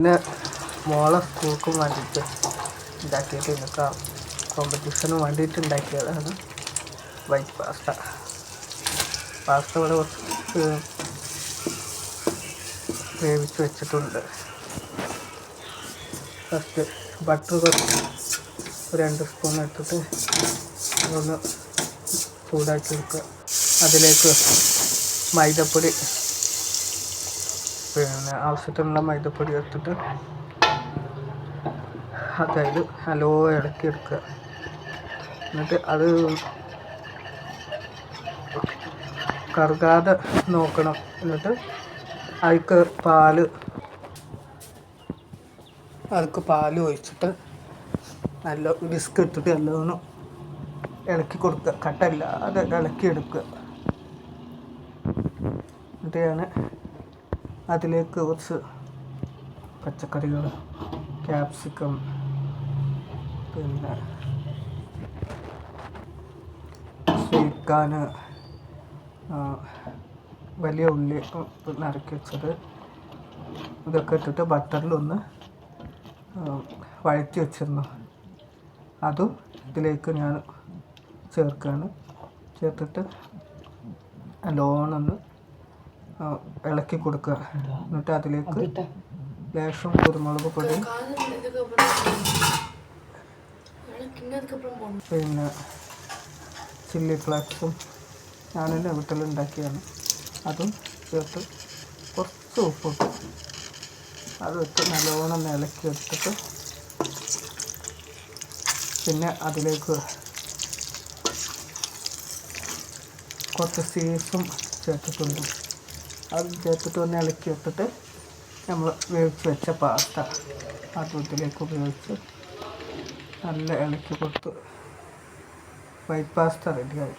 പിന്നെ മോളെ സ്കൂൾക്കും വേണ്ടിയിട്ട് ഉണ്ടാക്കിയിട്ട് എനിക്ക് കോമ്പറ്റീഷന് വേണ്ടിയിട്ട് ഉണ്ടാക്കിയതാണ് വൈറ്റ് പാസ്ത. ഇവിടെ കുറച്ച് വേവിച്ച് വെച്ചിട്ടുണ്ട്. ഫസ്റ്റ് ബട്ടർ കുറച്ച് 2 സ്പൂൺ എടുത്തിട്ട് അതൊന്ന് ചൂടാക്കി എടുക്കുക. അതിലേക്ക് മൈദപ്പൊടി, പിന്നെ ആവശ്യത്തിനുള്ള മൈദപ്പൊടി എടുത്തിട്ട് അതായത് നല്ലോ ഇളക്കിയെടുക്കുക. എന്നിട്ട് അത് കറുകാതെ നോക്കണം. എന്നിട്ട് അതിക്ക് പാൽ ഒഴിച്ചിട്ട് നല്ല വിസ്ക് ഇട്ടിട്ട് നല്ലോണം ഇളക്കി കൊടുക്കുക. കട്ടയില്ലാതെ ഇളക്കിയെടുക്കുക. എന്നിട്ട് ഞാൻ അതിലേക്ക് കുറച്ച് പച്ചക്കറികൾ, ക്യാപ്സിക്കം, പിന്നെ സ്വീക്കാൻ വലിയ ഉള്ളി നറുക്കി വെച്ചത്, ഇതൊക്കെ ഇട്ടിട്ട് ബട്ടറിലൊന്ന് വഴറ്റി വെച്ചിരുന്നു. അതും ഇതിലേക്ക് ഞാൻ ചേർക്കുകയാണ്. ചേർത്തിട്ട് നല്ലോണം ഒന്ന് ഇളക്കി കൊടുക്കുക. എന്നിട്ട് അതിലേക്ക് ലേശം കുരുമുളക് പൊടി, പിന്നെ ചില്ലി ഫ്ലേക്സും ഞാനെൻ്റെ വീട്ടിലുണ്ടാക്കിയാണ്, അതും ചേർത്ത് കുറച്ച് ഉപ്പിട്ട് അതിട്ട് നല്ലോണം ഇളക്കി എടുത്തിട്ട് പിന്നെ അതിലേക്ക് കുറച്ച് സീസും ചേർത്തിട്ടുണ്ട്. അത് ചേർത്തിട്ട് ഒന്ന് ഇളക്കി എടുത്തിട്ട് നമ്മൾ വേവിച്ച് വെച്ച പാസ്ത അതും ഇതിലേക്ക് ഉപയോഗിച്ച് നല്ല ഇളക്കി കൊടുത്ത് വൈറ്റ് പാസ്ത റെഡിയായി.